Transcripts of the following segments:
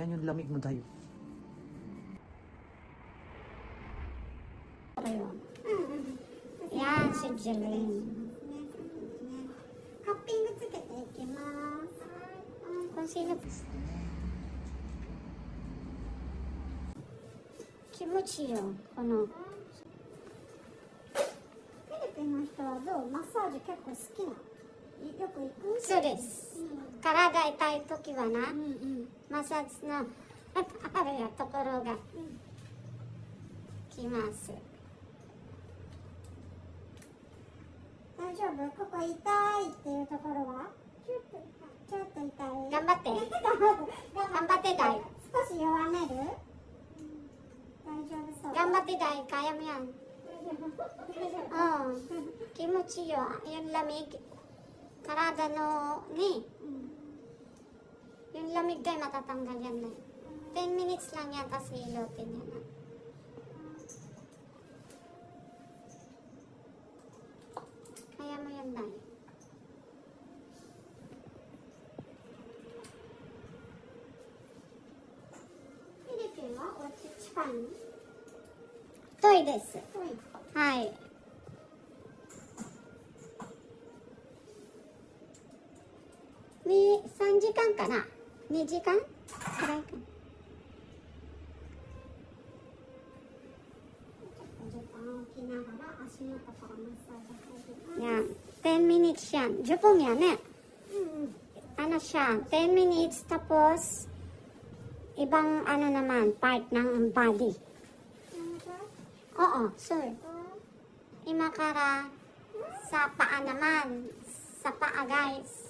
Yan yung lamig mo tayo. Yan, si Jeline. Cuppingつけていきます。Kung sino Kimochi yo, kono. フィリピンの人はどう？マッサージ結構好きな？よく行く？そうです。体痛い時はな、マッサージのあるところが来ます。大丈夫？ここ痛いっていうところは？ちょっと痛い。頑張って。頑張ってだい。少し弱める？大丈夫そう。頑張ってだい。kaya mo yan. Kimochi yo. Yung lamig. Karada no, ni. Yung lamig dahil matatanggal yan na. 10 minutes lang yan, tapos hilotin yan na. Kaya mo yan dahil. Philippine wa? O Japan? 遠いです。はい。3時間かな ?2 時間くらいかな。Yan. 10 minutes yan. 10分やね。Ano siya? 10 minutes tapos ibang ano naman, part ng body. Oo, sir. Imakara sa paa naman. Sa paa, guys.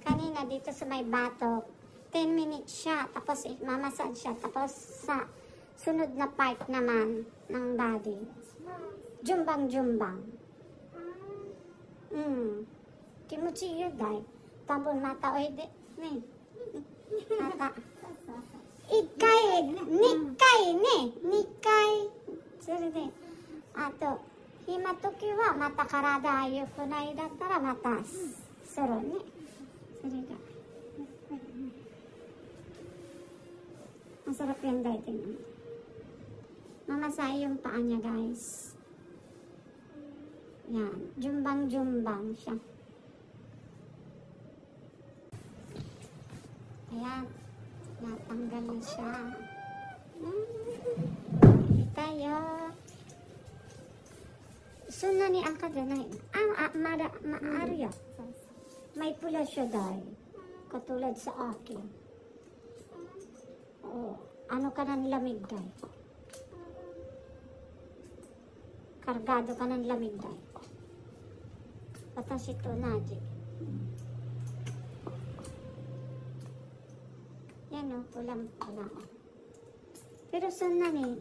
Kanina dito sa may batok, 10 minutes siya. Tapos mamasad siya. Tapos sa sunod na part naman ng body. Jumbang-jumbang. Kimochi yun, dahil. Tambol mata, oy, de. Ne. Mata. Ikai, nikai, ne. Nikai. それで、あと、暇時はまた体良くないだったらまたするね。それが。Masarap yan dahil tingnan. Mamasay yung paa niya, guys. Yan. Jumbang-jumbang siya. Ayan. Natanggal na siya. Tayo. そんなに赤じゃない。まだ、あるよ。May pula siya dahil. Katulad sa akin. Oo. Ano ka ng lamig dahil? Kargado ka ng lamig dahil. Patas ito na, yan o, pulang-pula. Pero saan na ni?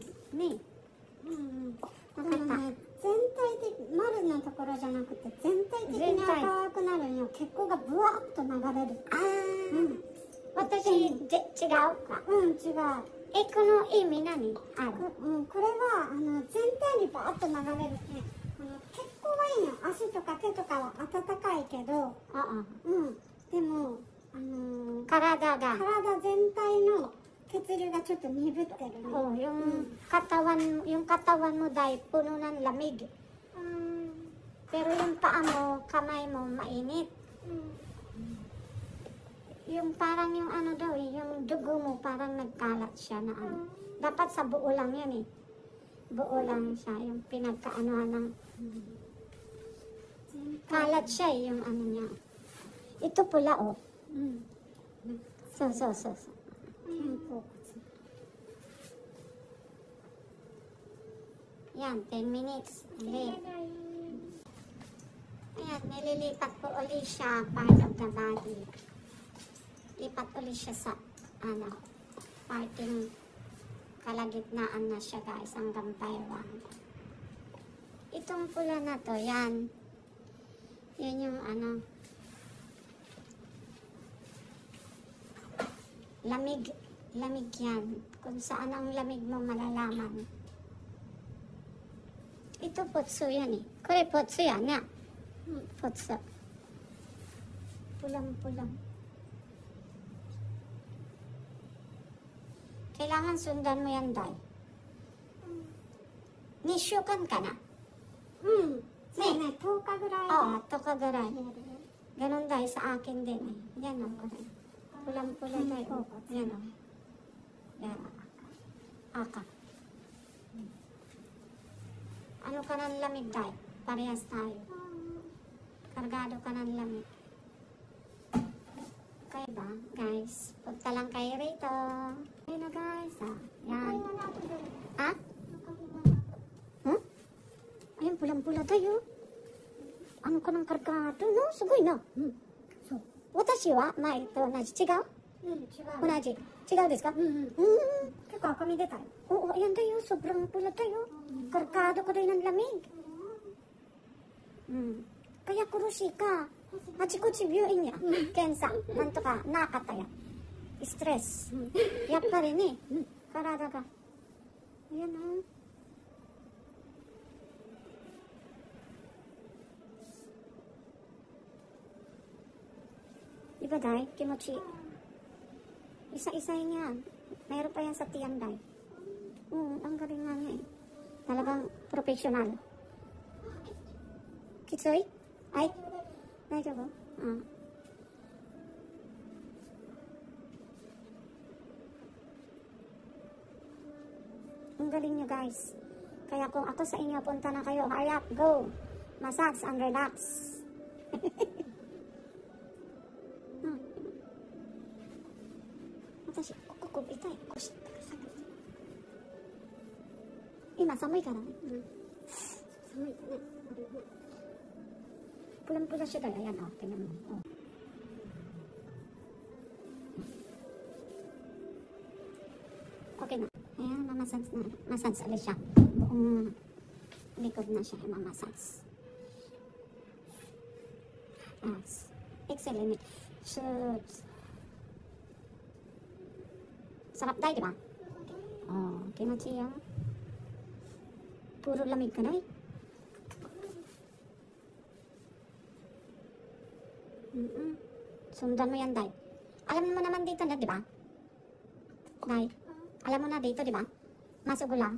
Nakata. 全体的、丸のところじゃなくて全体的に赤くなるんよ。血行がブワーッと流れる。私、違うか。違う。この意味何？これは全体にバーッと流れるね。血行はいいよ。足とか手とかは温かいけど、でも体全体の血流がちょっと鈍ってるね。yung katawan mo dahil puno ng lamig. Pero yung paa mo, kamay mo, mainit. Yung parang yung ano daw yung dugo mo parang nagkalat siya na ano. Dapat sa buo lang yan eh. Buo lang siya, yung pinagkaanuhan ng kalat siya eh, yung ano niya. Ito pula oh. So. Yan, 10 minutes. Ayan, nililipat ko ulit siya part of the body. Lipat ulit siya sa parting kalagitnaan na siya, guys, hanggang paywang. Itong pula na to, yan. Yan yung lamig yan. Kung saan ang lamig mo malalaman. Ito potso yan eh. Kore potso yan ya. Potso. Pulang-pulang. Kailangan sundan mo yan, Day. Nishukan ka na? Sige na, 10 日ぐらい。Oo, 10 日ぐらい。Ganon, Day, sa akin din eh. Yan o, pulang-pula, Day. Yan o. Yan. Aka. Ano ka ng lamig, Day? Parehas tayo. Kargado ka ng lamig. Okay ba, guys? Punta lang kayo rito. Ayun na, guys. Yan. Ha? Ayun, pulang-pula tayo. Ano ka ng kargado, no? Sugoi na. Watashi wa mai to onaji. Chigao? Onaji. Chigao desu ka? Keko akami deta. Oo, ayan tayo. Sobrang pula tayo. Kargado ka rin ng lamig. Kaya kurushi ka. Hachikochi byuin ya. Kensa. Nanto ka. Nakata ya. Stress. Yappari ne. Karada ga. Ayan o. Diba, Day? Kimochi. Isa-isa yan. Mayroon pa yan sa tiyan, Day. Ang galing nga niya eh. Talagang professional. Kitsoy? Ay? Daijoubu? Ang galing niya, guys. Kaya kung ako sa inyo, punta na kayo. Hurry up, go! Massage and relax. Watashi, koko itai. Koshi, sakit. Ima, samui kara ne. Samui ka ne. Pulang-pula siya, Day. Ayan, oh. Tingnan mo. Oh. Okay na. Ayan, mamassage na. Massage ulit siya. Buong likod na siya. Mamassage. Yes. Excellent. Shoot. Sarap, Day, di ba? Oh, kimochi ya. Puro lamig ka, Day. Sundan mo yan, Day. Alam mo naman dito na, di ba? Day, alam mo na dito, di ba? Masugo lang.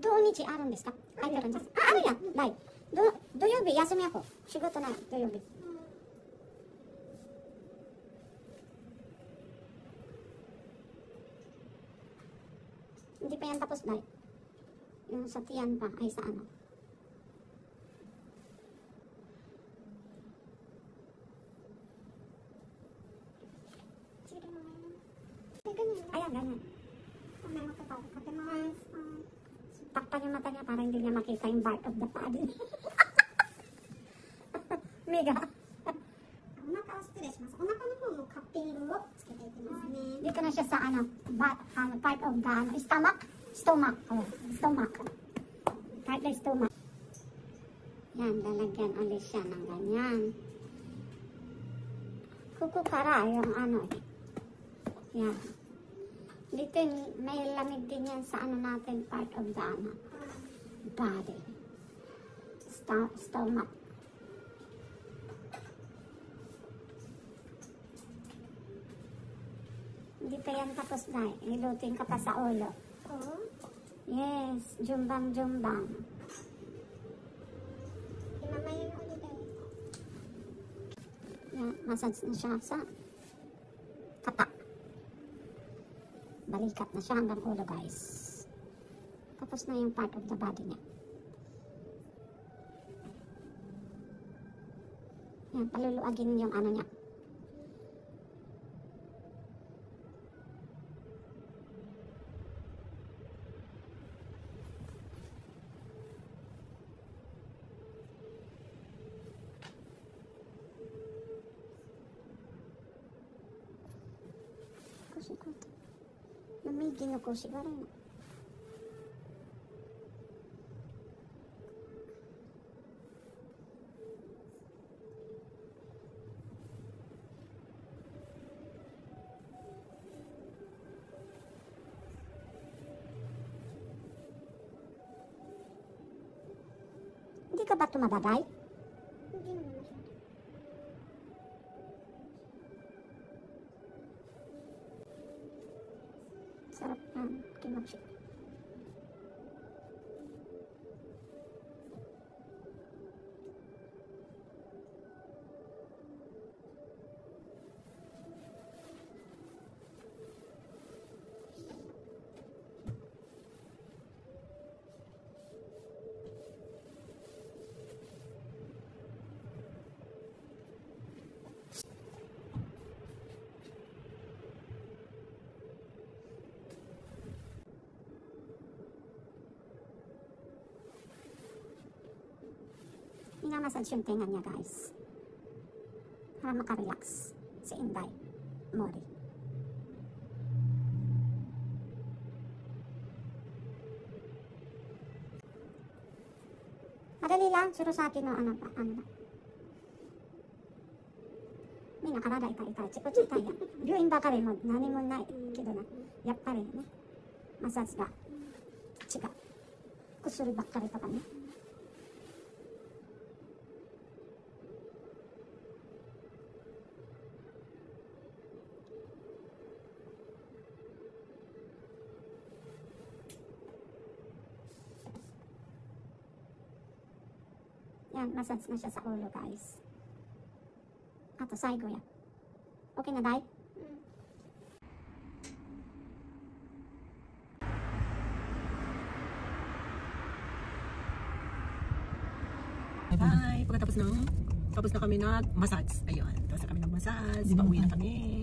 Doonichi aron desu ka? Ay, karon desu. Ano yan, Day? Doyobi, yasumi ako. Shigoto na, doyobi. Hindi pa yan tapos, Day. Yung sa tiyan pa, ay sa ano. Ayan, ganyan. Takpan yung mata niya para hindi niya makita yung part of the body. Mega. Dito na siya sa ano, part of the ano, stomach. Stomach. Oh, stomach. Part of stomach. Yan, lalagyan ulit siya ng ganyan. Kukukara yung ano eh. Yan. Dito may lamig din yan sa ano natin, part of the ano, body. Stomach. Hindi pa yan tapos, Day. Nilutin ka pa sa ulo. Oh? Yes, jumbang-jumbang. Imamayin ulit eh. Yan, massage na siya sa kata. Balikat na siya hanggang ulo, guys. Tapos na yung part of the body niya. Yan, paluluagin yung ano niya. Namigin ako siguro. Hindi ka ba tumaba, Day? Hindi naman masyado. 気持ちいい。Minamassage yung tenga niya, guys. Para makarelax si Inday Mori. Madali lang, suro sa akin no, ano ba? Mi na karada痛いちこち痛いや。病院ばかりも何もないけどな。やっぱりね、マッサージが違う。薬ばっかりとかね。Yan, massage na siya sa ulo, guys. Ato, saigo yan. Okay na, Day? Bye! Tapos na kami na massage. Ayun, tapos na kami ng massage. Pauwi na kami.